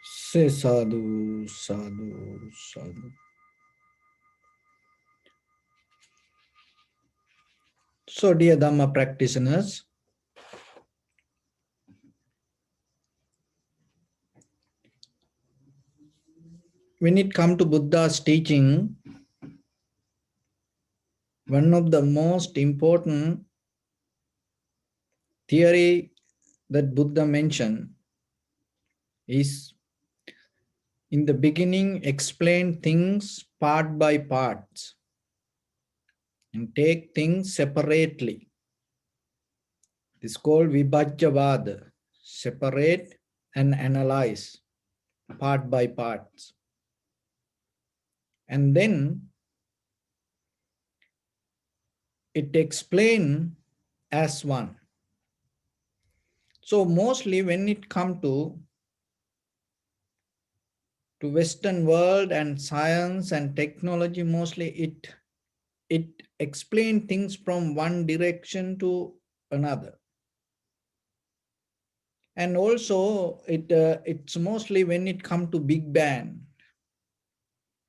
Say sadhu, sadhu, sadhu. So, dear Dharma practitioners, when it comes to Buddha's teaching, one of the most important theory that Buddha mentioned is in the beginning explain things part by parts and take things separately. This is called Vibhajyavad, separate and analyze part by parts. And then it explains as one. So mostly when it comes to Western world and science and technology, mostly it explains things from one direction to another. And also it's mostly when it comes to Big Bang,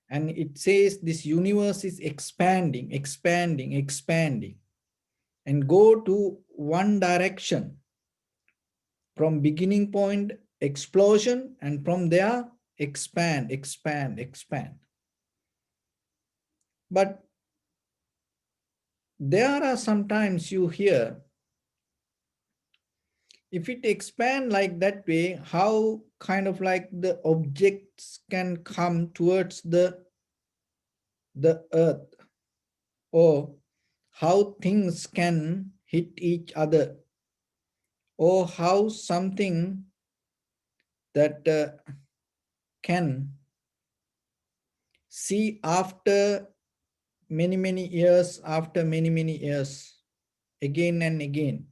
and it says this universe is expanding, expanding, expanding, and go to one direction from beginning point explosion, and from there expand, expand, expand. But there are sometimes you hear, if it expand like that way, how kind of like the objects can come towards the earth, or how things can hit each other, or how something that can see after many years, after many years, again and again.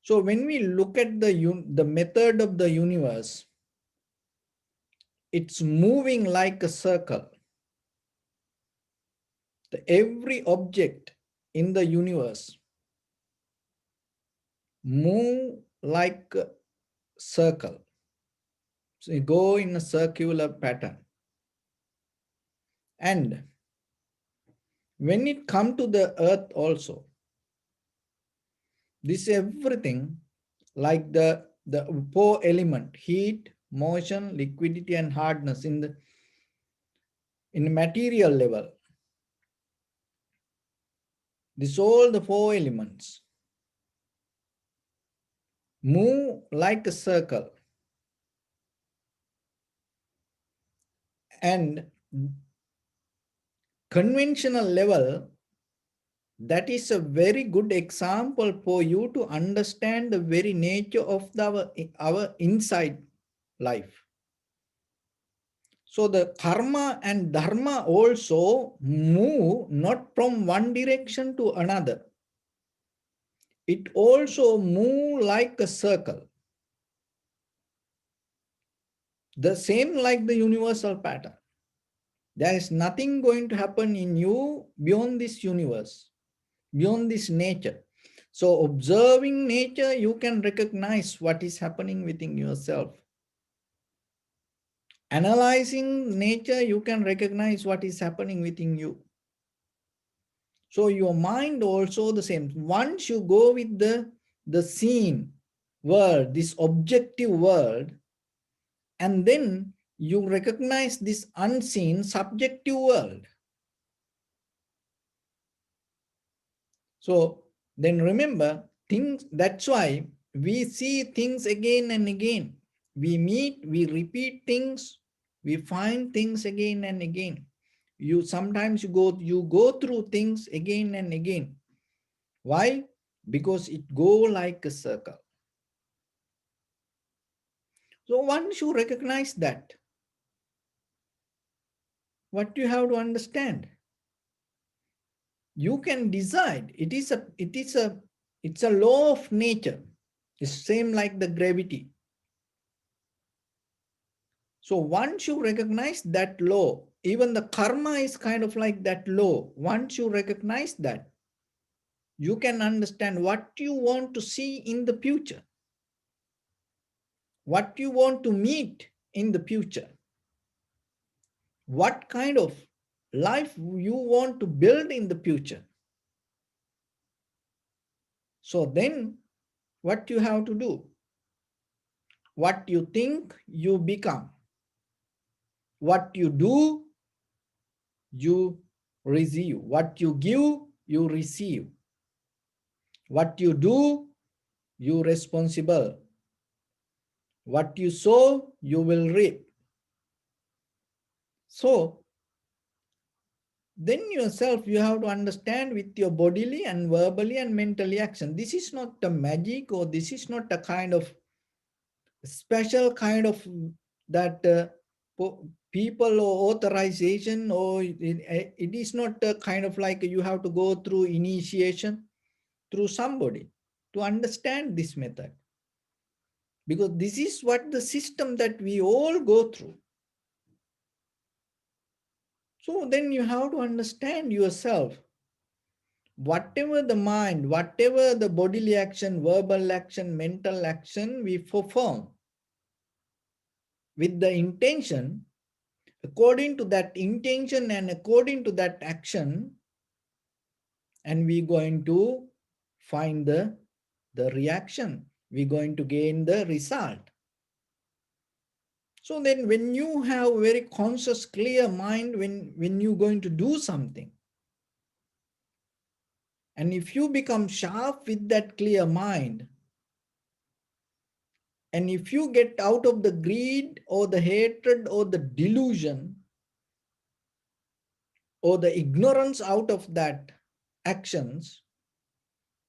So when we look at the method of the universe, it's moving like a circle. Every object in the universe move like a circle. So you go in a circular pattern. And when it comes to the earth also, this everything like the four element, heat, motion, liquidity, and hardness in the material level. This all the four elements move like a circle. And conventional level, that is a very good example for you to understand the very nature of our inside life. So the karma and dharma also move not from one direction to another. It also move like a circle. The same like the universal pattern. There is nothing going to happen in you beyond this universe, beyond this nature. So observing nature, you can recognize what is happening within yourself. Analyzing nature, you can recognize what is happening within you. So your mind also the same. Once you go with the seen world, this objective world, and then you recognize this unseen subjective world. So then remember, things, that's why we see things again and again. We meet, we repeat things, we find things again and again. You sometimes you go through things again and again. Why? Because it go like a circle. So once you recognize that, what you have to understand, you can decide. It's a law of nature. It's same like the gravity. So once you recognize that law, even the karma is kind of like that law. Once you recognize that, you can understand what you want to see in the future. what you want to meet in the future, what kind of life you want to build in the future. So then what you have to do, what you think you become, what you do you receive, what you give you receive, what you do you responsible, what you sow you will reap. So then yourself you have to understand with your bodily and verbally and mentally action. This is not a magic, or this is not a kind of special kind of that people or authorization, or it is not a kind of like you have to go through initiation through somebody to understand this method, because this is what the system that we all go through. So then you have to understand yourself. Whatever the mind, whatever the bodily action, verbal action, mental action we perform with the intention, according to that intention and according to that action, and we're going to find the reaction, we're going to gain the result. So then when you have very conscious, clear mind, when you're going to do something, and if you become sharp with that clear mind, and if you get out of the greed or the hatred or the delusion or the ignorance out of that actions,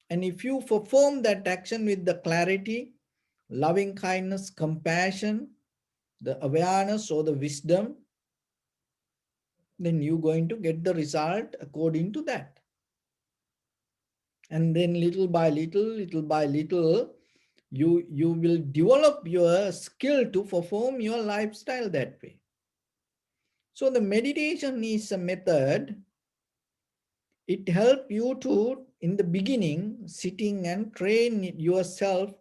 and if you perform that action with the clarity, loving kindness, compassion, the awareness or the wisdom, then you're going to get the result according to that. And then little by little, you will develop your skill to perform your lifestyle that way. So the meditation is a method. It helps you to, in the beginning, sitting and train yourself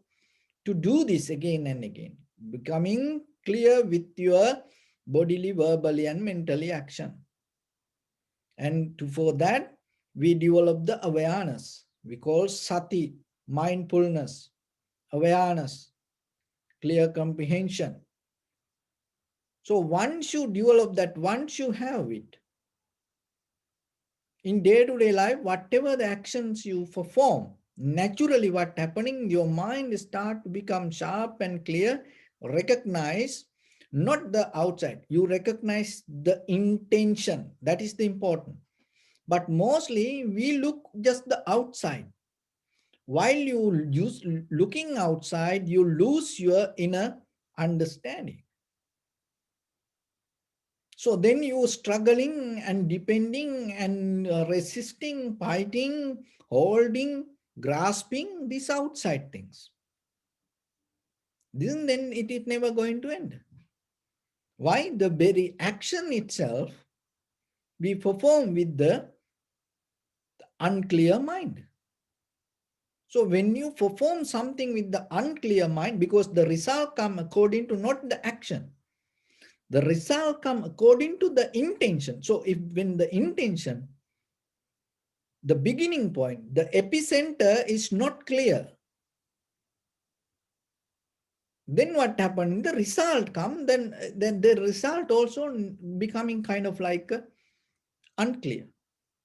to do this again and again, becoming clear with your bodily, verbally, and mentally action. And for that, we develop the awareness. We call sati, mindfulness, awareness, clear comprehension. So once you develop that, once you have it, in day-to-day life, whatever the actions you perform, naturally what happening, your mind start to become sharp and clear, recognize not the outside, you recognize the intention. That is the important. But mostly we look just the outside. While you use looking outside, you lose your inner understanding. So then you struggling and depending and resisting, fighting, holding, grasping these outside things. Then it is never going to end. Why? The very action itself we perform with the unclear mind. So when you perform something with the unclear mind, because the result come according to not the action, the result come according to the intention. So if when the intention, the beginning point, the epicenter is not clear, then what happened? The result come, then the result also becoming kind of like unclear.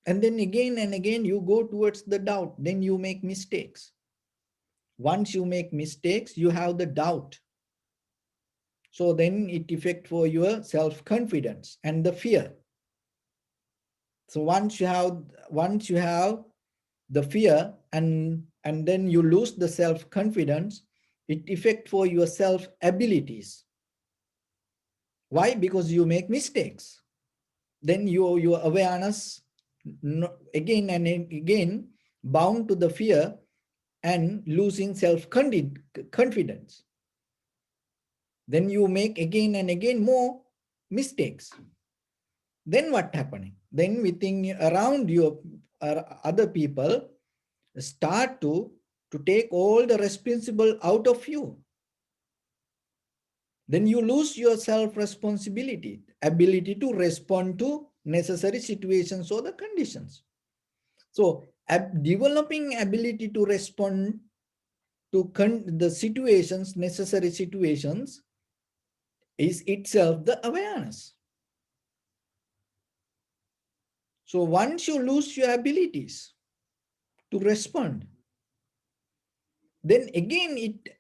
And then again and again you go towards the doubt, then you make mistakes. Once you make mistakes, you have the doubt. So then it affects for your self-confidence and the fear. So once you have the fear and then you lose the self-confidence, it affects for your self-abilities. Why? Because you make mistakes. Then your awareness again and again bound to the fear and losing self-confidence. Then you make again and again more mistakes. Then what happening? Then within around you, other people start to take all the responsible out of you. then you lose your self-responsibility, ability to respond to necessary situations or the conditions. So developing ability to respond to the situations, necessary situations, is itself the awareness. So once you lose your abilities to respond, then again it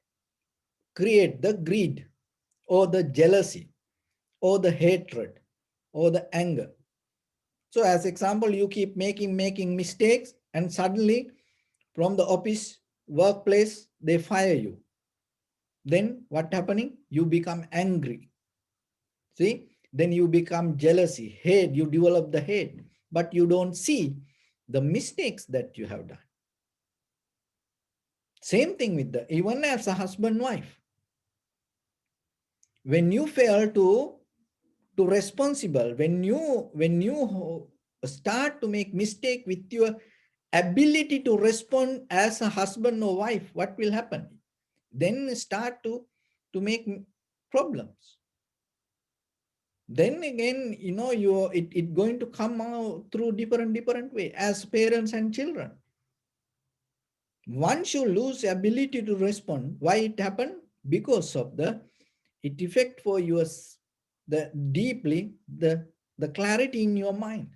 create the greed or the jealousy or the hatred or the anger. So as example, you keep making mistakes, and suddenly from the office, workplace, they fire you. Then what happening? You become angry. See, then you become jealousy, hate, you develop the hate, but you don't see the mistakes that you have done. Same thing with even as a husband wife. When you fail to responsible, when you start to make mistake with your ability to respond as a husband or wife, what will happen? Then start to make problems. Then again, it going to come out through different way as parents and children. Once you lose ability to respond, why it happened? Because of it affect for yours the deeply the clarity in your mind.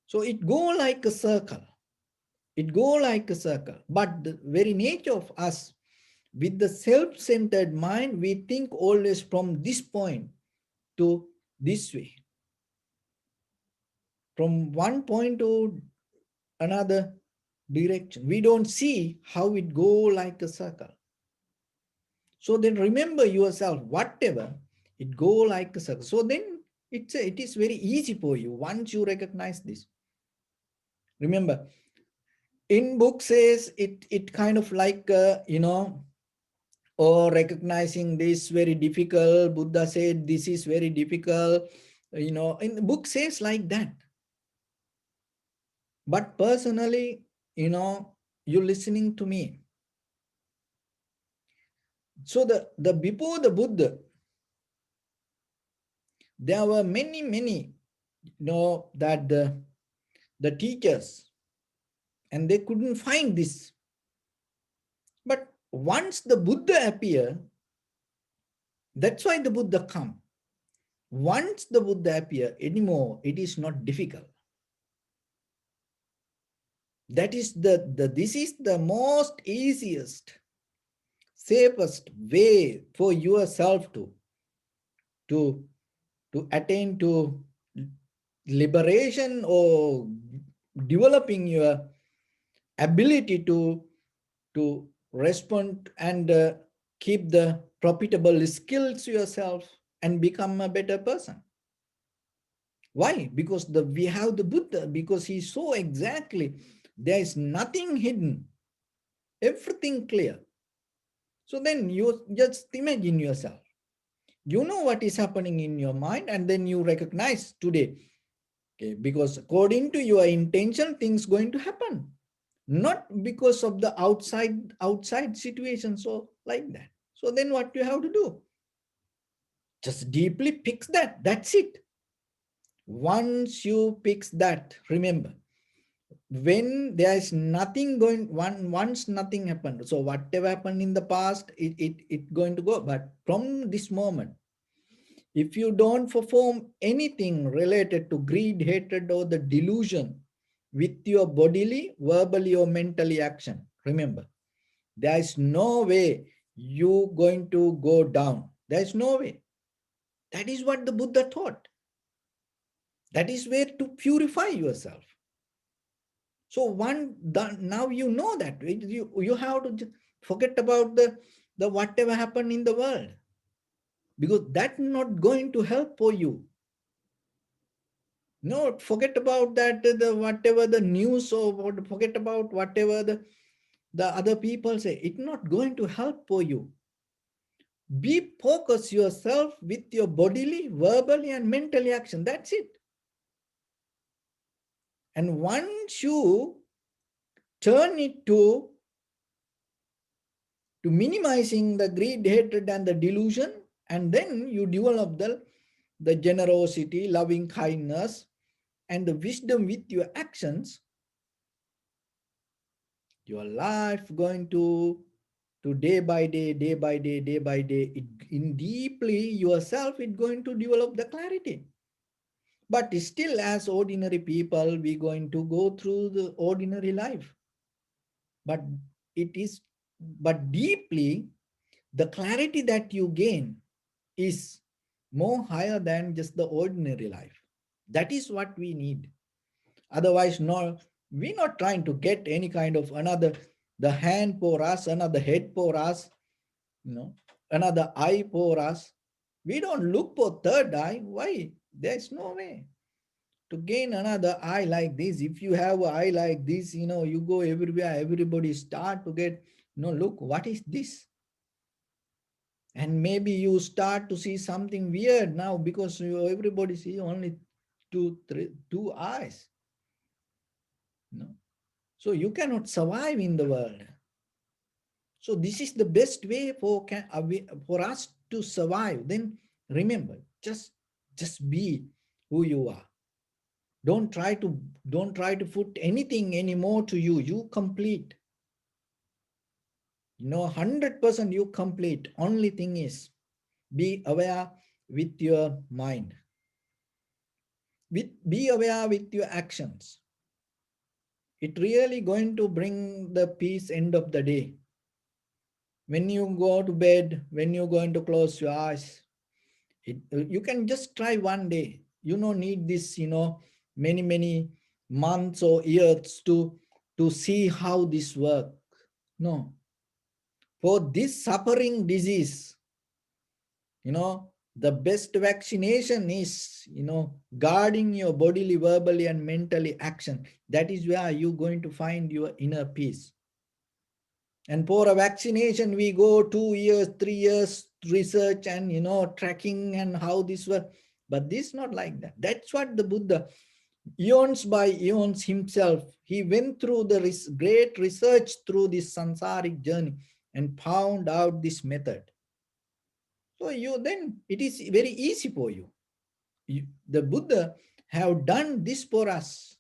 So it go like a circle. It go like a circle. But the very nature of us, with the self-centered mind, we think always from this point to this way. From one point to another direction. We don't see how it go like a circle. So then remember yourself, whatever, it go like a circle. So then it is very easy for you once you recognize this. Remember, in book says it kind of like, or recognizing this very difficult. Buddha said this is very difficult. In the book says like that. But personally, you're listening to me. So the before the Buddha, there were many, that the teachers, and they couldn't find this. But once the Buddha appeared, that's why the Buddha come. Once the Buddha appear, anymore, it is not difficult. That is this is the most easiest, safest way for yourself to attain to liberation or developing your ability to respond and keep the profitable skills yourself and become a better person. Why? Because we have the Buddha, because he saw exactly there is nothing hidden, everything clear. So then you just imagine yourself. You know what is happening in your mind, and then you recognize today, okay, because according to your intention, things going to happen. Not because of the outside situation, so like that. So then what you have to do? Just deeply fix that. That's it. Once you fix that, remember, when there is nothing going once nothing happened, so whatever happened in the past, it going to go. But from this moment, if you don't perform anything related to greed, hatred, or the delusion with your bodily, verbally, or mentally action, remember, there is no way you going to go down. There is no way. That is what the Buddha taught. That is where to purify yourself. So now you know that you have to forget about the whatever happened in the world, because that's not going to help for you. No, forget about that, the whatever the news, or forget about whatever the other people say. It's not going to help for you. Be focus yourself with your bodily, verbally, and mentally action. That's it. And once you turn it to to minimizing the greed, hatred, and the delusion, and then you develop the generosity, loving kindness, and the wisdom with your actions. Your life going to day by day, day by day, day by day, in deeply yourself, it going to develop the clarity. But still, as ordinary people, we going to go through the ordinary life. But it is, but deeply, the clarity that you gain is more higher than just the ordinary life. That is what we need. Otherwise, no, we're not trying to get any kind of another, the hand for us, another head for us, you know, another eye for us. We don't look for third eye. Why? There's no way to gain another eye like this. If you have an eye like this, you go everywhere, everybody start to get, look, what is this? And maybe you start to see something weird now because everybody see only two eyes. So you cannot survive in the world. So this is the best way for us to survive. Then remember, just be who you are. Don't try to put anything anymore to you. You complete. 100% you complete. Only thing is, be aware with your mind. Be aware with your actions. It really going to bring the peace end of the day. When you go to bed, when you're going to close your eyes, you can just try one day. You don't need this, many months or years to see how this works. No. For this suffering disease, the best vaccination is, guarding your bodily, verbally, and mentally action. That is where you're going to find your inner peace. And for a vaccination, we go 2 years, 3 years research and, tracking and how this works. But this is not like that. That's what the Buddha, eons by eons himself, he went through the great research through this samsaric journey and found out this method. So then it is very easy for you. The Buddha have done this for us.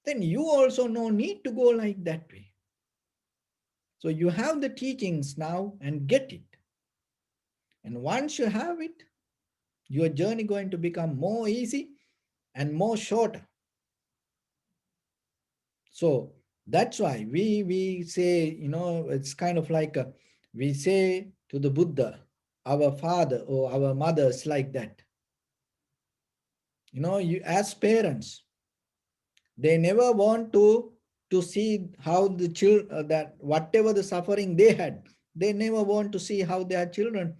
Then you also no need to go like that way. So you have the teachings now and get it. And once you have it, your journey going to become more easy and more shorter. So that's why we say, it's kind of like we say to the Buddha, our father or our mothers like that. You as parents, they never want to see how the children, that whatever the suffering they had, they never want to see how their children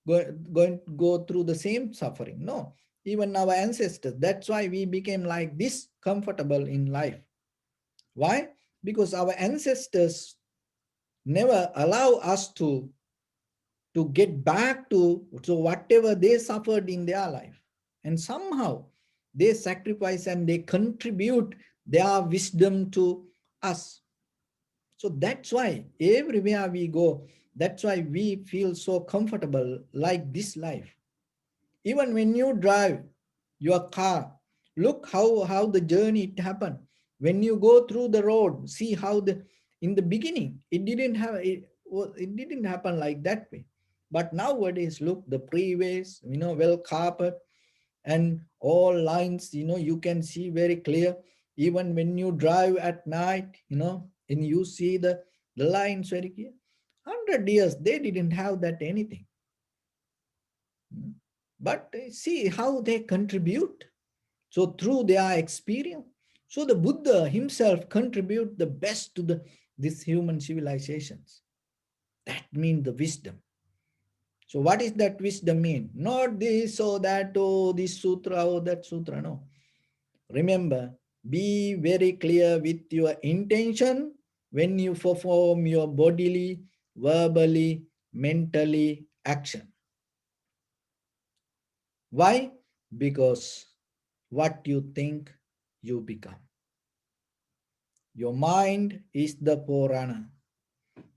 going to go through the same suffering. No, even our ancestors. That's why we became like this comfortable in life. Why? Because our ancestors never allow us to get back to so whatever they suffered in their life. And somehow they sacrifice and they contribute their wisdom to us. So that's why everywhere we go, that's why we feel so comfortable like this life. Even when you drive your car, look how the journey it happened. When you go through the road, see how in the beginning it didn't happen like that way. But nowadays, look, the freeways, well carpet and all lines, you can see very clear. Even when you drive at night, and you see the lines very clear. 100 years, they didn't have that anything. But see how they contribute. So through their experience. So the Buddha himself contribute the best to these human civilizations. That means the wisdom. So what is that wisdom mean? Not this or that, oh, this sutra or that sutra, no. Remember, be very clear with your intention when you perform your bodily, verbally, mentally action. Why? Because what you think, you become. Your mind is the forerunner.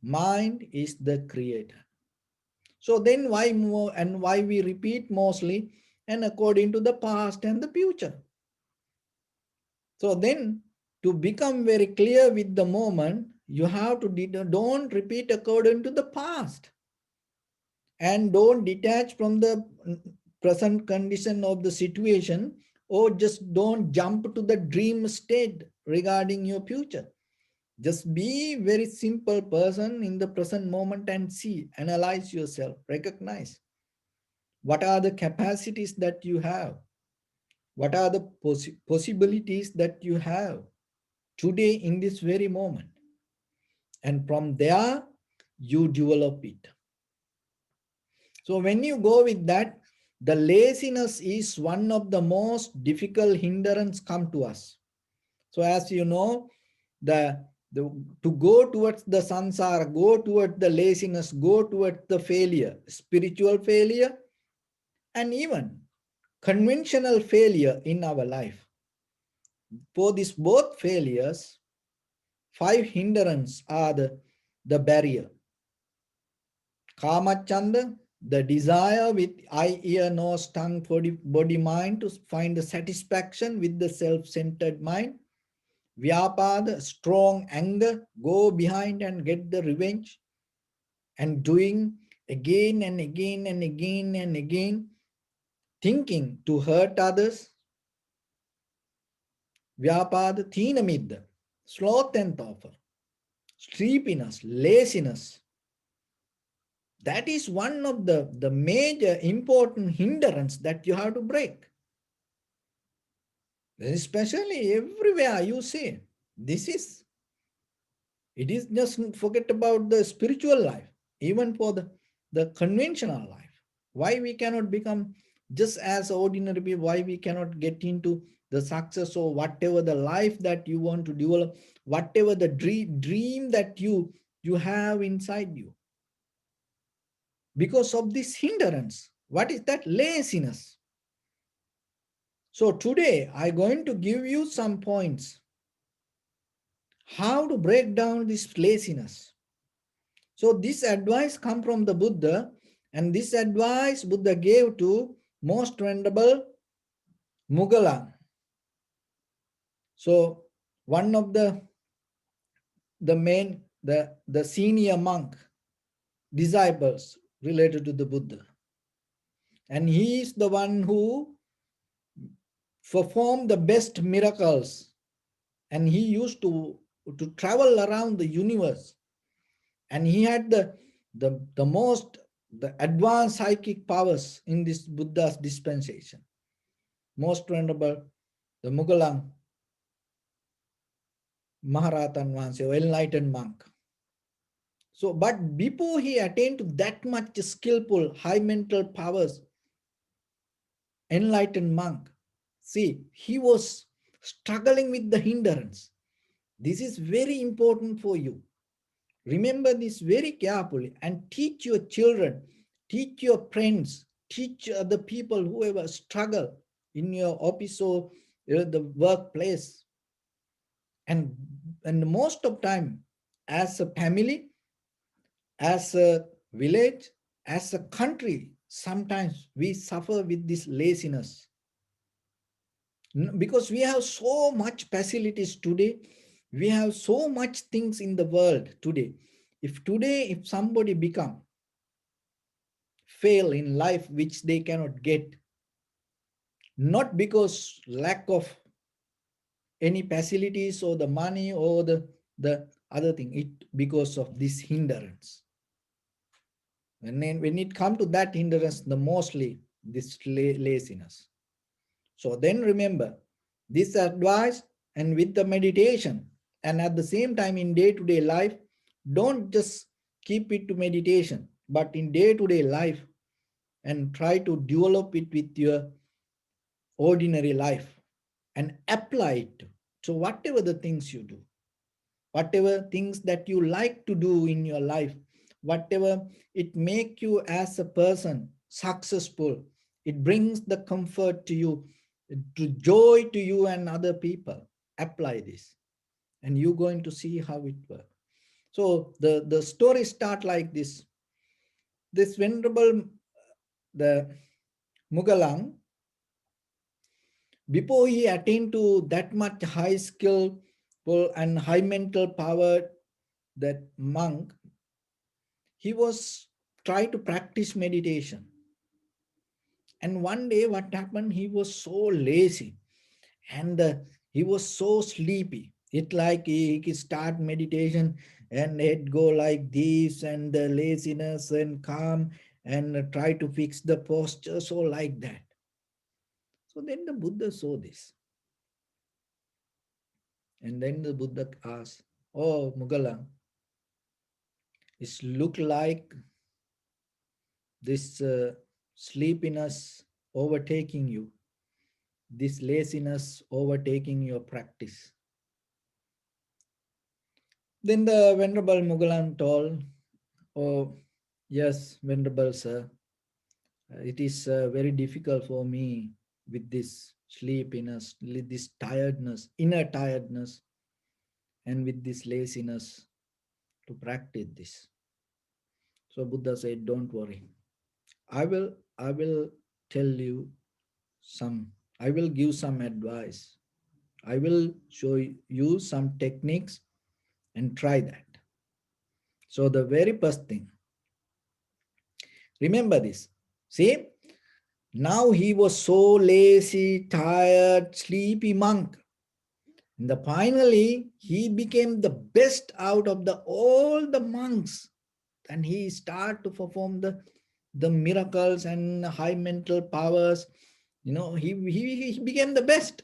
Mind is the creator. So then why more and why we repeat mostly and according to the past and the future? So then to become very clear with the moment, you have to don't repeat according to the past, and don't detach from the present condition of the situation, or just don't jump to the dream state regarding your future. Just be very simple person in the present moment and see, analyze yourself, recognize what are the capacities that you have, what are the possibilities that you have today in this very moment, and from there you develop it. So when you go with that, the laziness is one of the most difficult hindrance come to us. So as you know, the to go towards the sansara, go towards the laziness, go towards the failure, spiritual failure, and even conventional failure in our life. For these both failures, five hindrances are the barrier. Kamachanda, the desire with eye, ear, nose, tongue, body, mind to find the satisfaction with the self-centered mind. Vyapada, strong anger, go behind and get the revenge, and doing again and again and again and again, thinking to hurt others. Vyapada, thinamidda, sloth and thought, sleepiness, laziness. That is one of the major important hindrance that you have to break. Especially everywhere you see, this is, it is just forget about the spiritual life, even for the conventional life. Why we cannot become just as ordinary people, why we cannot get into the success or whatever the life that you want to develop, whatever the dream that you have inside you. Because of this hindrance. What is that? Laziness. So today I'm going to give you some points how to break down this laziness. So this advice come from the Buddha, and this advice Buddha gave to most venerable Mugala. So one of the main the senior monk disciples related to the Buddha, and he is the one who performed the best miracles, and he used to travel around the universe, and he had the most the advanced psychic powers in this Buddha's dispensation. Most venerable the Mugalang Maharatan once, an enlightened monk. So, but before he attained to that much skillful, high mental powers, enlightened monk, see, he was struggling with the hindrance. This is very important for you. Remember this very carefully and teach your children, teach your friends, teach other people who ever struggle in your office or the workplace. And most of time, as a family, as a village, as a country, sometimes we suffer with this laziness. Because we have so much facilities today, we have so much things in the world today. If somebody become fail in life which they cannot get, not because lack of any facilities or the money or the other thing, it because of this hindrance. When it comes to that hindrance, the mostly this laziness. So then remember this advice, and with the meditation, and at the same time in day-to-day life, don't just keep it to meditation, but in day-to-day life, and try to develop it with your ordinary life and apply it. So whatever the things you do, whatever things that you like to do in your life, whatever it make you as a person successful, it brings the comfort to you, to joy to you and other people, apply this, and you're going to see how it works. So the story start like this. This venerable, the Mugalang, before he attained to that much high skill and high mental power, that monk, he was trying to practice meditation. And one day what happened, he was so lazy, and he was so sleepy. It like he start meditation and it go like this, and the laziness and calm, and try to fix the posture, so like that. So then the Buddha saw this, and then the Buddha asked, "Oh Mugala, it look like this sleepiness overtaking you, this laziness overtaking your practice." Then the Venerable Mugalan told, "Oh, yes, Venerable Sir, it is very difficult for me with this sleepiness, with this tiredness, inner tiredness, and with this laziness to practice this." So Buddha said, "Don't worry. I will tell you some, I will give some advice. I will show you some techniques and try that." So the very first thing, remember this. See, now he was so lazy, tired, sleepy monk. And finally, he became the best out of all the monks. And he started to perform the miracles and high mental powers. He became the best.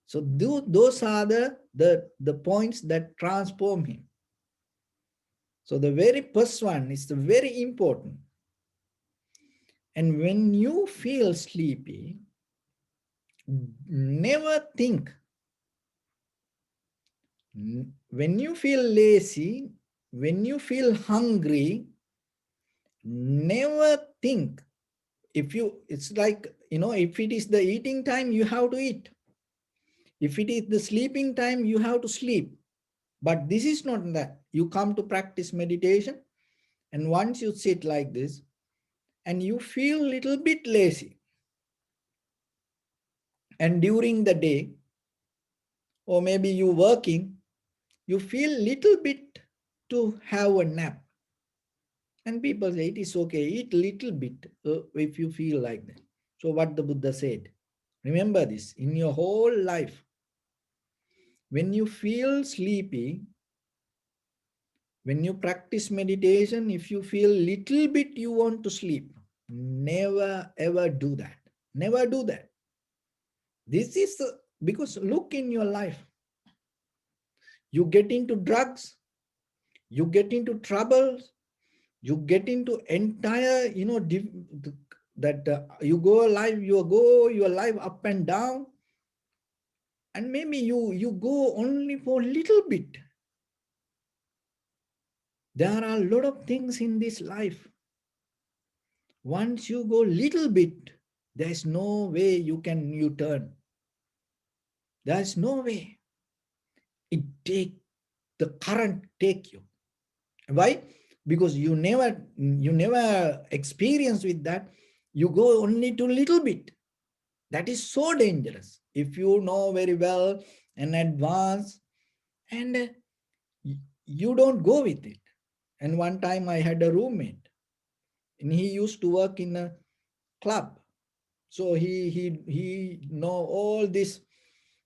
So those are the points that transform him. So the very first one is the very important. And when you feel sleepy, never think. When you feel lazy, when you feel hungry, never think. It's like, if it is the eating time, you have to eat. If it is the sleeping time, you have to sleep. But this is not that. You come to practice meditation, and once you sit like this, and you feel little bit lazy, and during the day, or maybe you working, you feel little bit to have a nap. And people say it is okay, eat little bit if you feel like that. So what the Buddha said, remember this in your whole life. When you feel sleepy, when you practice meditation, if you feel little bit you want to sleep, never ever do that. Never do that. This is because look in your life. You get into drugs, you get into troubles, you get into entire, that you go your life up and down, and maybe you go only for a little bit. There are a lot of things in this life. Once you go little bit, there's no way you turn. There's no way. It take the current take you. Why? Because you never experience with that. You go only to little bit. That is so dangerous. If you know very well in advance, and you don't go with it. And one time I had a roommate, and he used to work in a club. So he know all this,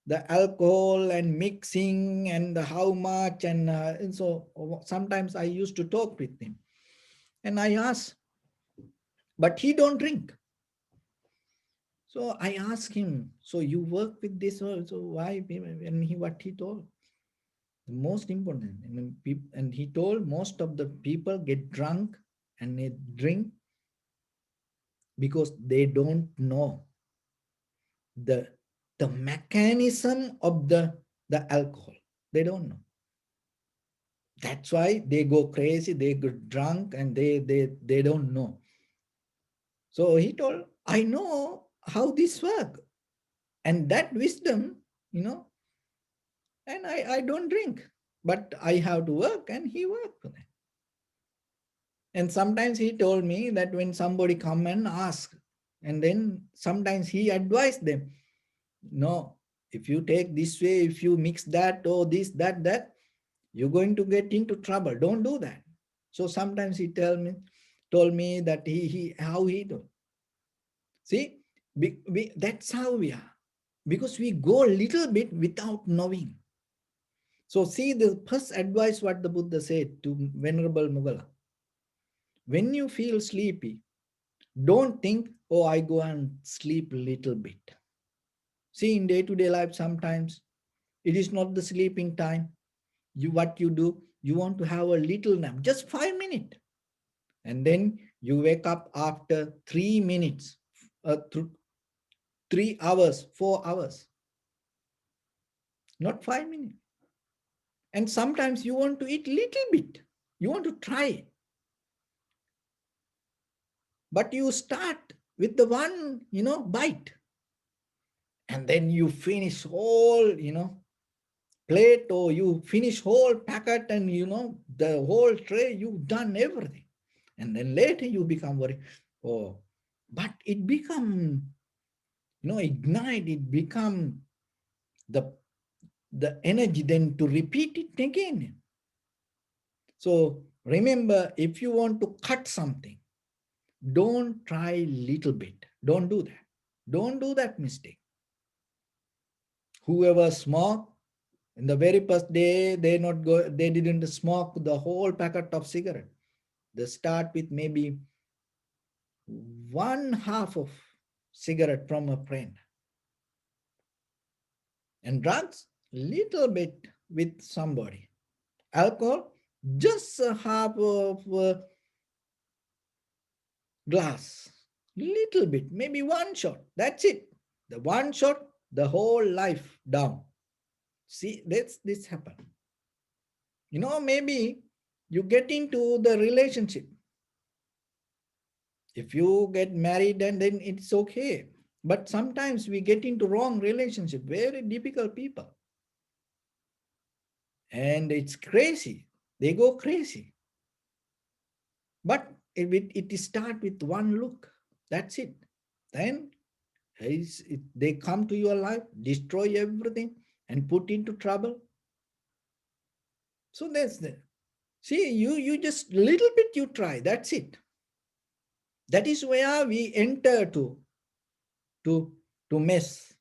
the alcohol and mixing and how much, and so sometimes I used to talk with him, and I asked, but he don't drink. So I asked him, so you work with this also, why? And what he told, the most important, and he told most of the people get drunk and they drink because they don't know the the mechanism of the alcohol. They don't know. That's why they go crazy, they get drunk, and they don't know. So he told, I know how this works, and that wisdom, and I don't drink. but I have to work, and he worked for that. And sometimes he told me that when somebody come and ask, and then sometimes he advised them, no, if you take this way, if you mix that or this, that, you're going to get into trouble. Don't do that. So sometimes he told me that he how he do. See, that's how we are. Because we go a little bit without knowing. So see the first advice what the Buddha said to Venerable Mugala. When you feel sleepy, don't think, oh, I go and sleep a little bit. See, in day-to-day life, sometimes it is not the sleeping time. What you do, you want to have a little nap, just 5 minutes. And then you wake up after 3 minutes, 3 hours, 4 hours, not 5 minutes. And sometimes you want to eat little bit. You want to try, but you start with the one, bite, and then you finish whole, plate, or you finish whole packet, and the whole tray, you've done everything. And then later you become worried. Oh, but it become, ignite, it become the energy then to repeat it again. So remember, if you want to cut something, don't try little bit. Don't do that. Don't do that mistake. Whoever smoke, in the very first day, they didn't smoke the whole packet of cigarette. They start with maybe one half of cigarette from a friend. And drugs, little bit with somebody. Alcohol, just a half of a glass, little bit, maybe one shot. That's it. The one shot, the whole life down. See, this happen. Maybe you get into the relationship. If you get married, and then it's okay. But sometimes we get into wrong relationship, very difficult people. And it's crazy. They go crazy. But it start with one look. That's it. Then they come to your life, destroy everything, and put into trouble. So that's the see, you just little bit you try. That's it. That is where we enter to to mess.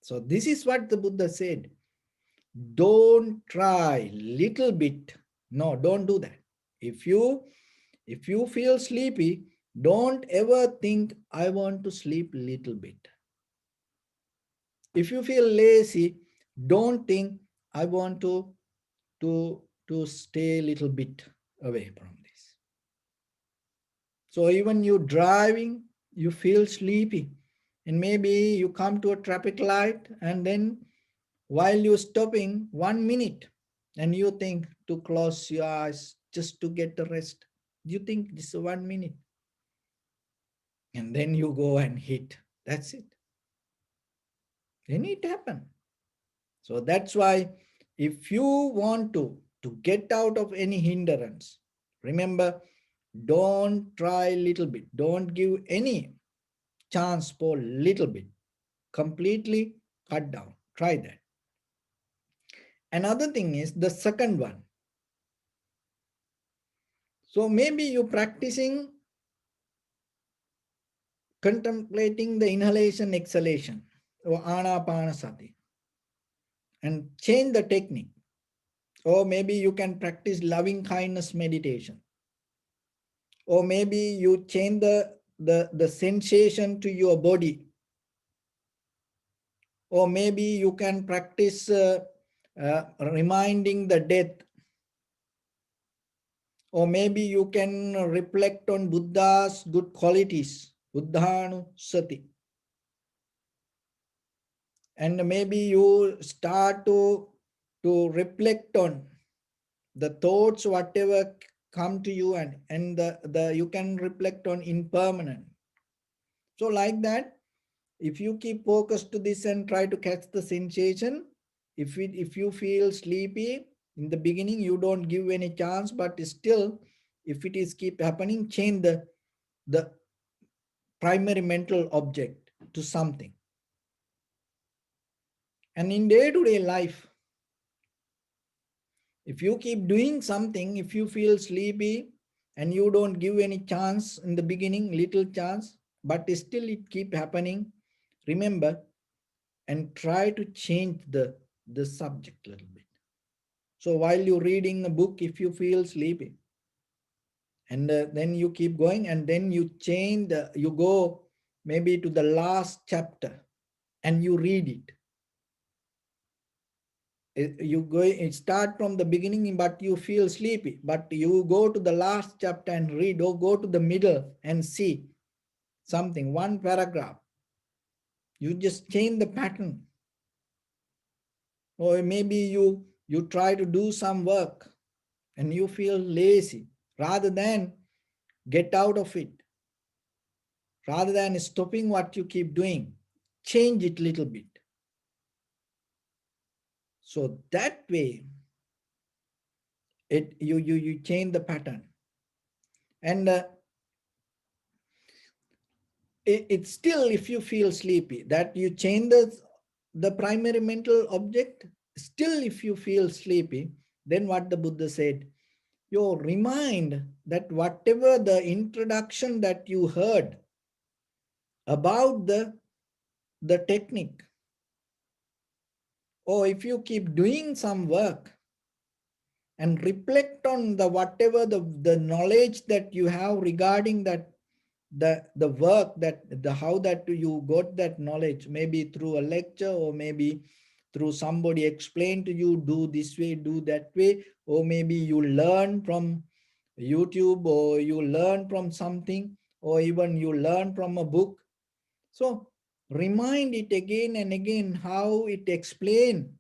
So this is what the Buddha said. Don't try little bit. No, don't do that. If you feel sleepy, don't ever think I want to sleep little bit. If you feel lazy, don't think I want to stay a little bit away from this. So even you driving, you feel sleepy, and maybe you come to a traffic light, and then while you're stopping 1 minute, and you think to close your eyes just to get the rest. You think this is 1 minute, and then you go and hit. That's it. Then it happen. So that's why if you want to get out of any hindrance, remember, don't try little bit. Don't give any chance for little bit. Completely cut down. Try that. Another thing is the second one. So maybe you're practicing contemplating the inhalation, exhalation, or anapanasati, and change the technique. Or maybe you can practice loving kindness meditation. Or maybe you change the sensation to your body. Or maybe you can practice reminding the death. Or maybe you can reflect on Buddha's good qualities, Buddhanusati. And maybe you start to reflect on the thoughts, whatever come to you, and the you can reflect on impermanent. So like that, if you keep focused to this and try to catch the sensation, if you feel sleepy, In the beginning, you don't give any chance, but still, if it is keep happening, change the primary mental object to something. And in day-to-day life, if you keep doing something, if you feel sleepy and you don't give any chance in the beginning, little chance, but still it keep happening, remember and try to change the subject a little bit. So while you're reading a book, if you feel sleepy, and then you keep going, and then you change, you go maybe to the last chapter and you read it. You go, it start from the beginning, but you feel sleepy, but you go to the last chapter and read, or go to the middle and see something, one paragraph. You just change the pattern. Or maybe you try to do some work and you feel lazy. Rather than get out of it, rather than stopping what you keep doing, change it a little bit. So that way, you change the pattern. And it's still, if you feel sleepy, that you change the primary mental object. Still, if you feel sleepy, then what the Buddha said, you remind that whatever the introduction that you heard about the technique, or if you keep doing some work and reflect on the whatever the knowledge that you have regarding that, the work, that the how that you got that knowledge, maybe through a lecture, or maybe through somebody explain to you, do this way, do that way, or maybe you learn from YouTube, or you learn from something, or even you learn from a book. So remind it again and again how it explain.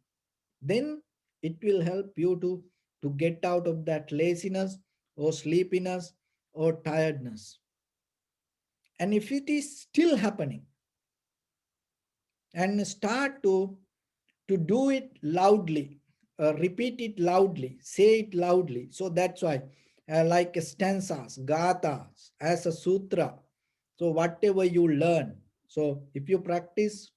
Then it will help you to get out of that laziness or sleepiness or tiredness. And if it is still happening, and start to do it loudly, repeat it loudly, say it loudly. So that's why, like stanzas, gathas, as a sutra. So whatever you learn. So if you practice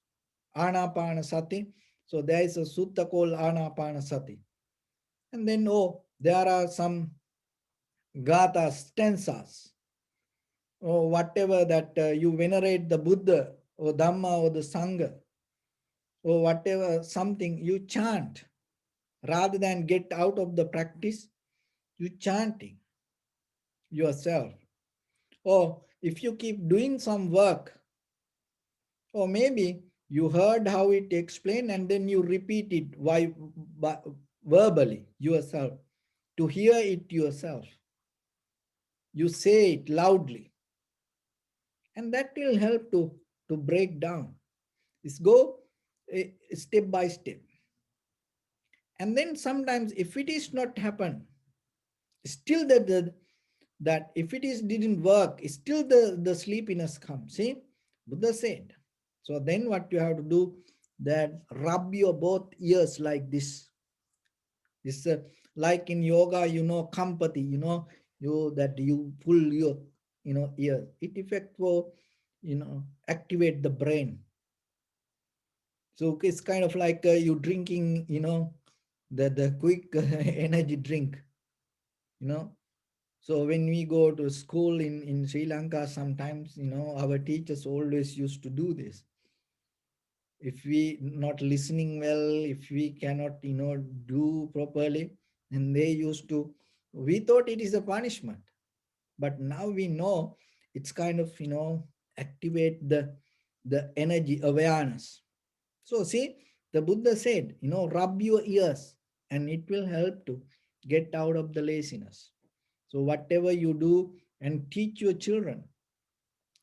Anapanasati, so there is a sutta called Anapanasati. And then, oh, there are some gathas, stanzas, or whatever that you venerate the Buddha or Dhamma or the Sangha, or whatever, something you chant. Rather than get out of the practice, you chanting yourself. Or if you keep doing some work, or maybe you heard how it explained and then you repeat it verbally yourself, to hear it yourself. You say it loudly, and that will help to break down. It's go step by step. And then sometimes if it is not happen, still that if it is didn't work, still the sleepiness comes. See, Buddha said. So then what you have to do, that rub your both ears like this. This like in yoga, kampati, you that you pull your ear. It effect for activate the brain. So it's kind of like you drinking, the quick energy drink, you know. So when we go to school in Sri Lanka, sometimes, our teachers always used to do this. If we not listening well, if we cannot, do properly, and they used to, we thought it is a punishment. But now we know it's kind of, activate the energy awareness. So see, the Buddha said, rub your ears and it will help to get out of the laziness. So whatever you do and teach your children,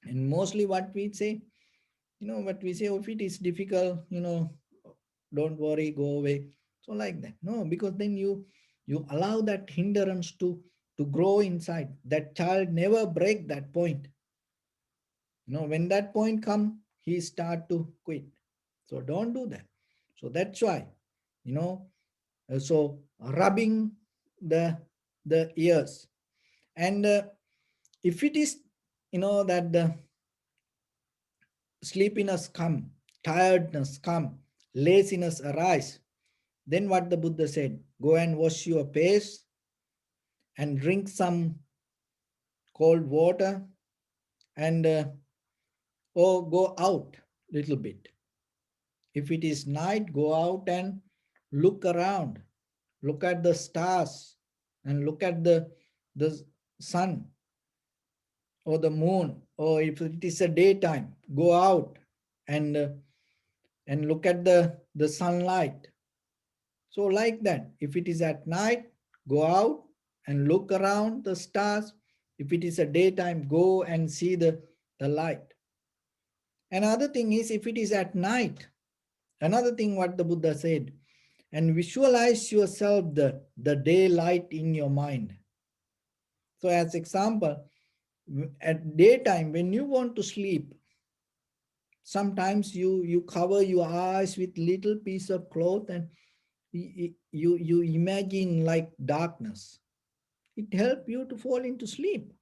and mostly what we say, what we say, oh, if it is difficult, don't worry, go away. So like that. No, because then you allow that hindrance to grow inside. That child never break that point. When that point come, he start to quit. So don't do that. So that's why, you know, So rubbing the ears. And if it is, that the sleepiness come, tiredness come, laziness arise, then what the Buddha said, go and wash your face and drink some cold water, and or go out little bit. If it is night, go out and look around, look at the stars, and look at the sun or the moon. Or if it is a daytime, go out and look at the sunlight. So like that, if it is at night, go out and look around the stars. If it is a daytime, go and see the light. Another thing is, if it is at night, another thing what the Buddha said, and visualize yourself the daylight in your mind. So as example, at daytime when you want to sleep, sometimes you cover your eyes with little piece of cloth, and you imagine like darkness. It helps you to fall into sleep.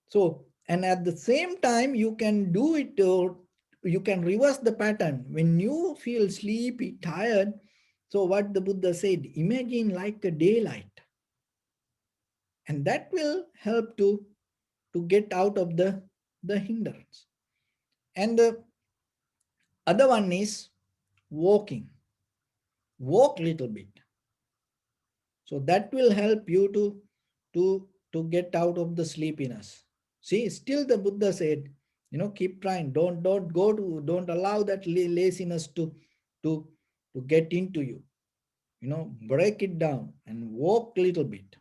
So, and at the same time, you can do it, or you can reverse the pattern. When you feel sleepy, tired, so what the Buddha said, imagine like a daylight. And that will help to get out of the hindrance. And the other one is walking. Walk little bit. So that will help you to get out of the sleepiness. See, still the Buddha said, keep trying. Don't allow that laziness to to get into you. Break it down and walk a little bit.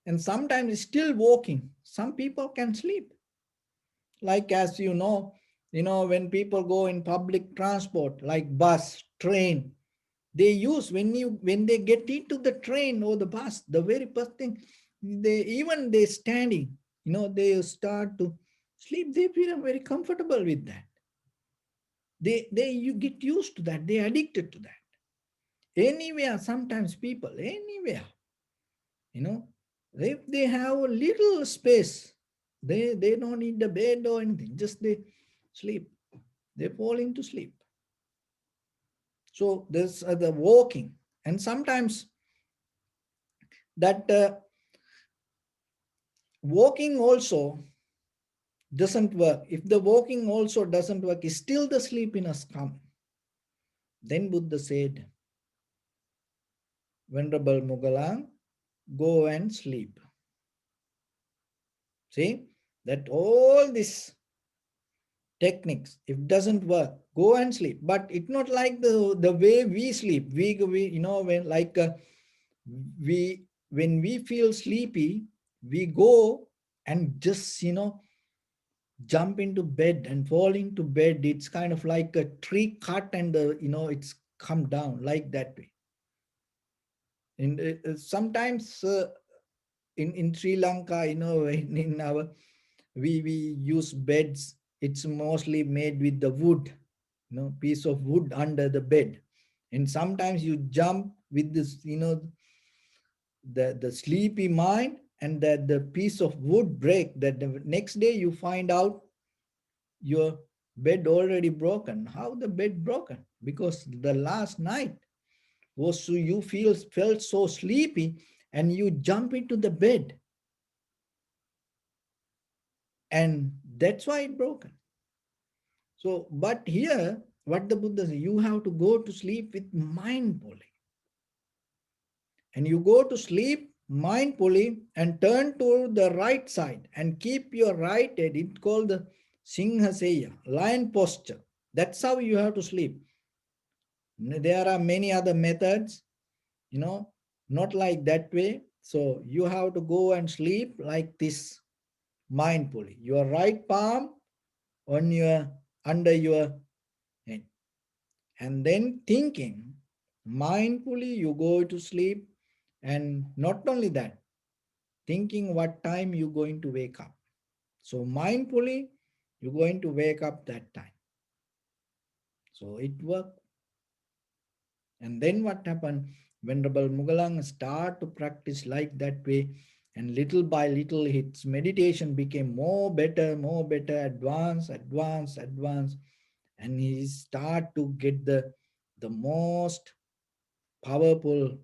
And sometimes still walking, some people can sleep. Like as when people go in public transport, like bus, train, they use, when they get into the train or the bus, the very first thing, they standing, they start to sleep. They feel very comfortable with that. You get used to that. They addicted to that. Anywhere, sometimes people, anywhere, you know, if they have a little space, they don't need the bed or anything, just they sleep. They fall into sleep. So there's the walking. And sometimes that walking also doesn't work. If the walking also doesn't work, still the sleepiness come. Then Buddha said, Venerable Mugalang, go and sleep. See, that all these techniques, if doesn't work, go and sleep. But it's not like the way we sleep. We when like when we feel sleepy, we go and just jump into bed and fall into bed. It's kind of like a tree cut, and it's come down like that way. And sometimes in Sri Lanka, in our we use beds. It's mostly made with the wood, piece of wood under the bed. And sometimes you jump with this, the sleepy mind, and that the piece of wood break. That the next day you find out your bed already broken. How the bed broken? Because the last night was, so you felt so sleepy, and you jump into the bed, and that's why it broken. So, but here, what the Buddha says, you have to go to sleep with mindfully. And you go to sleep mindfully and turn to the right side and keep your right head. It's called the Singhasaya, lion posture. That's how you have to sleep. There are many other methods, not like that way. So you have to go and sleep like this mindfully. Your right palm on your under your head. And then thinking mindfully, you go to sleep. And not only that, thinking what time you're going to wake up. So mindfully, you're going to wake up that time. So it works. And then what happened? Venerable Mugalang start to practice like that way, and little by little his meditation became more better, advanced, and he start to get the most powerful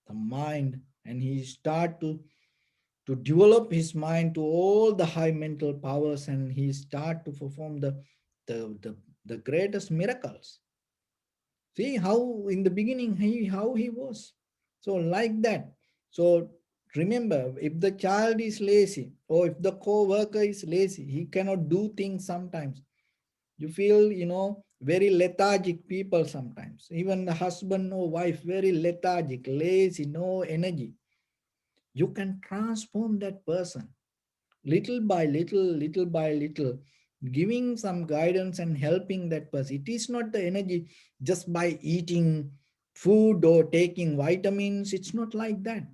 the mind, and he start to develop his mind to all the high mental powers, and he start to perform the, the, the greatest miracles. See how in the beginning how he was. So like that. So remember, if the child is lazy or if the co-worker is lazy, he cannot do things sometimes. You feel, very lethargic people sometimes. Even the husband or wife, very lethargic, lazy, no energy. You can transform that person little by little, giving some guidance and helping that person. It is not the energy just by eating food or taking vitamins. It's not like that.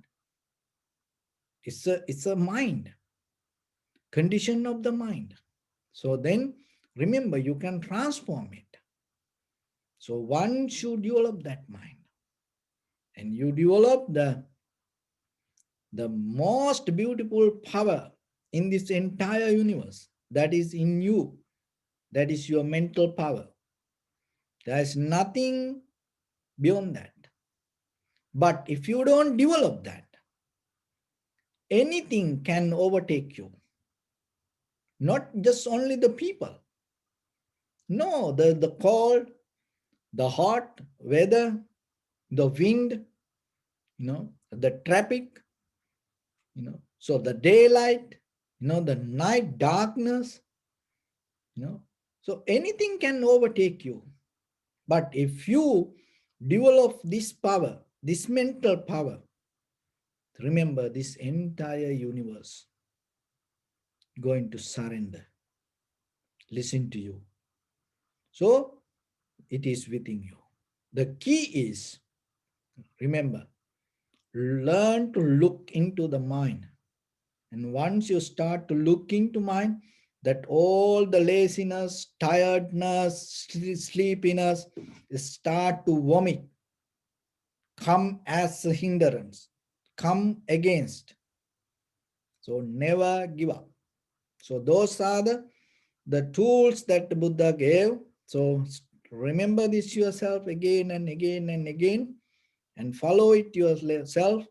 It's a mind, condition of the mind. So then remember, you can transform it. So one should develop that mind. And you develop the most beautiful power in this entire universe that is in you. That is your mental power. There is nothing beyond that. But if you don't develop that, anything can overtake you. Not just only the people. No, the cold, the hot weather, the wind, the traffic, so the daylight, the night darkness, so anything can overtake you. But if you develop this power, this mental power, remember this entire universe going to surrender, listen to you. So it is within you. The key is, remember, learn to look into the mind. And once you start to look into mind, that all the laziness, tiredness, sleepiness start to vomit, come as a hindrance, come against. So never give up. So those are the tools that the Buddha gave. So remember this yourself again and again and again, and follow it yourself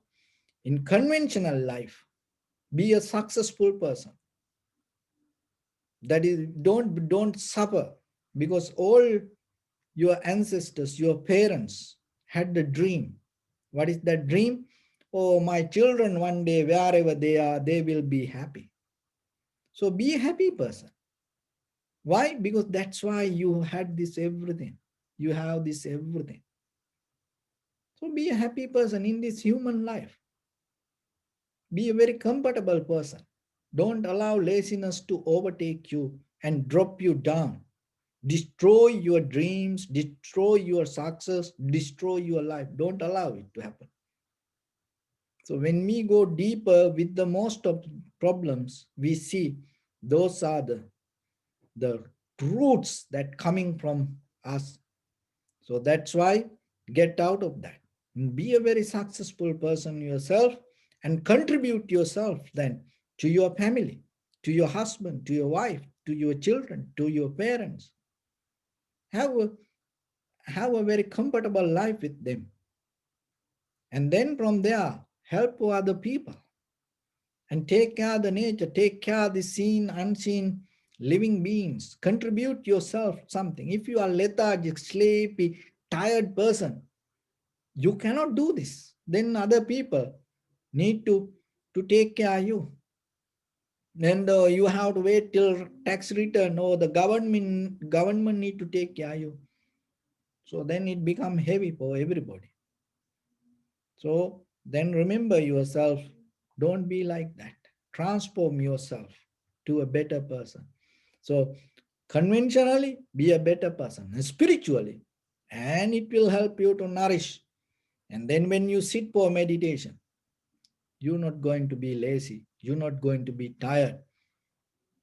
in conventional life. Be a successful person. That is, don't suffer, because all your ancestors, your parents had the dream. What is that dream? Oh, my children one day, wherever they are, they will be happy. So be a happy person. Why? Because that's why you had this everything. You have this everything. So be a happy person in this human life. Be a very comfortable person. Don't allow laziness to overtake you and drop you down. Destroy your dreams, destroy your success, destroy your life. Don't allow it to happen. So when we go deeper with the most of problems, we see those are the roots that coming from us. So that's why get out of that. Be a very successful person yourself and contribute yourself then to your family, to your husband, to your wife, to your children, to your parents. Have a, have a very comfortable life with them. And then from there, help other people and take care of the nature, take care of the seen, unseen living beings. Contribute yourself something. If you are lethargic, sleepy, tired person, you cannot do this. Then other people need to take care of you. And you have to wait till tax return, or the government need to take care of you. So then it become heavy for everybody. So then remember yourself, don't be like that. Transform yourself to a better person. So conventionally, be a better person, and spiritually, and it will help you to nourish. And then when you sit for meditation, you're not going to be lazy. You're not going to be tired.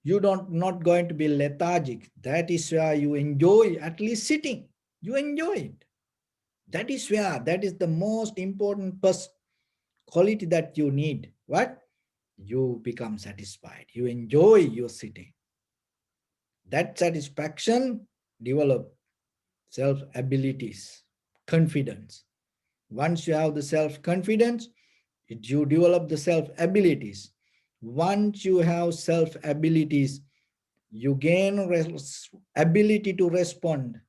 You don't not going to be lethargic. That is why you enjoy at least sitting. You enjoy it. That is where, that is the most important first quality that you need. What? You become satisfied. You enjoy your sitting. That satisfaction develop self abilities, confidence. Once you have the self confidence, you develop the self abilities. Once you have self abilities, you gain ability to respond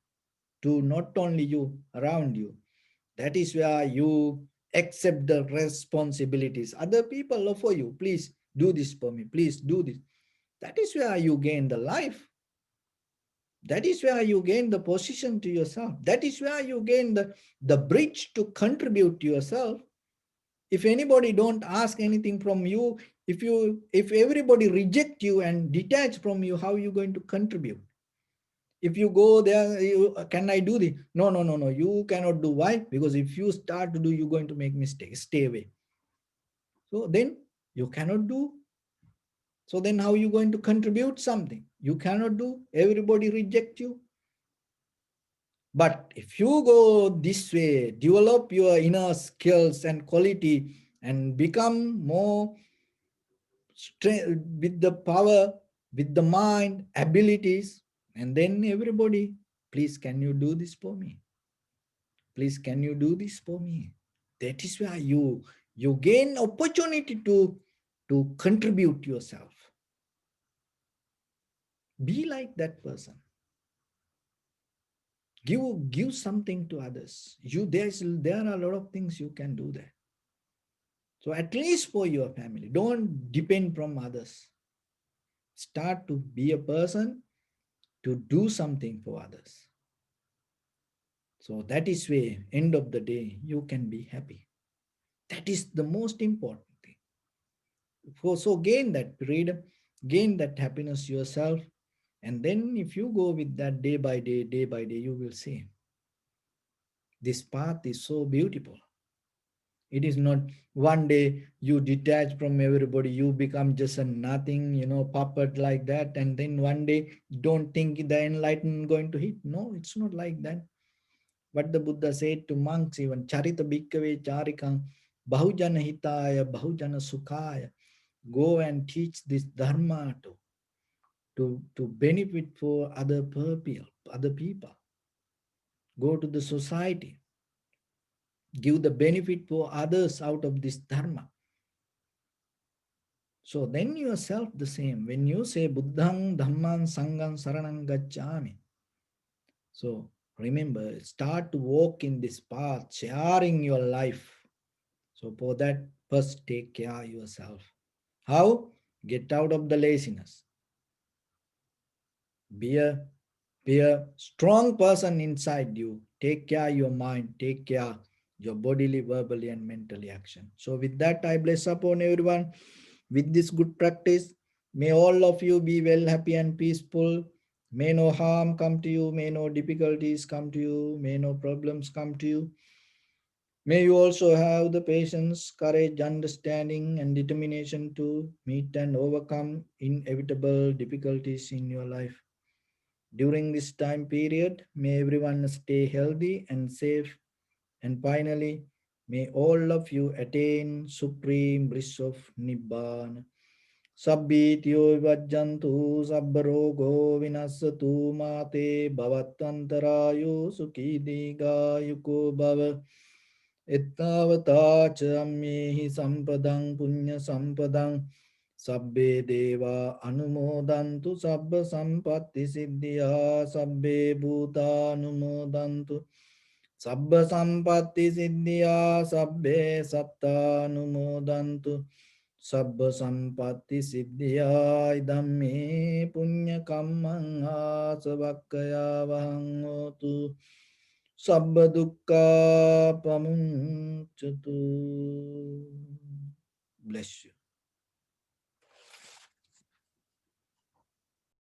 to not only you, around you. That is where you accept the responsibilities. Other people are for you. Please do this for me. Please do this. That is where you gain the life. That is where you gain the position to yourself. That is where you gain the bridge to contribute to yourself. If anybody don't ask anything from you, if everybody reject you and detach from you, how are you going to contribute? If you go there, can I do this? No, no, no, no. You cannot do. Why? Because if you start to do, you're going to make mistakes. Stay away. So then you cannot do. So then how are you going to contribute something? You cannot do. Everybody reject you. But if you go this way, develop your inner skills and quality and become more with the power, with the mind, abilities, and then everybody, please, can you do this for me? Please, can you do this for me? That is where you gain opportunity to contribute yourself. Be like that person. Give something to others. There are a lot of things you can do there. So at least for your family, don't depend from others. Start to be a person to do something for others. So that is way, end of the day, you can be happy. That is the most important thing. So gain that freedom, gain that happiness yourself. And then if you go with that day by day, you will see this path is so beautiful. It is not one day you detach from everybody, you become just a nothing, puppet like that, and then one day don't think the enlightenment going to hit. No, it's not like that. What the Buddha said to monks, even Charita Bhikkhave Charikam, Bahujana Hitaya, Bahujana Sukhaya. Go and teach this Dharma to benefit for other people. Go to the society. Give the benefit for others out of this Dharma. So then yourself the same. When you say Buddhang, Dhamman, Sangham, Saranang Gacchami. So remember, start to walk in this path, sharing your life. So for that, first take care of yourself. How? Get out of the laziness. Be a strong person inside you. Take care of your mind. Take care your bodily, verbally, and mentally action. So with that, I bless upon everyone with this good practice. May all of you be well, happy, and peaceful. May no harm come to you. May no difficulties come to you. May no problems come to you. May you also have the patience, courage, understanding, and determination to meet and overcome inevitable difficulties in your life. During this time period, may everyone stay healthy and safe. And finally, may all of you attain supreme bliss of Nibbana. Sabbityo vajjantu sabbarogo vinasatu mate bhavatantarayo sukhi digayuko bhava. Ettavata cha ammehi sampadang punya sampadang sabbe deva anumodantu sabba sampatti siddhya sabbe bhuta anumodantu sabba sampatti siddhya sabbe satta anumodantu sabba sampatti siddhya idamme punya kammang asavakkaya vahang hotu sabba dukkha pamuncatu. Bless you.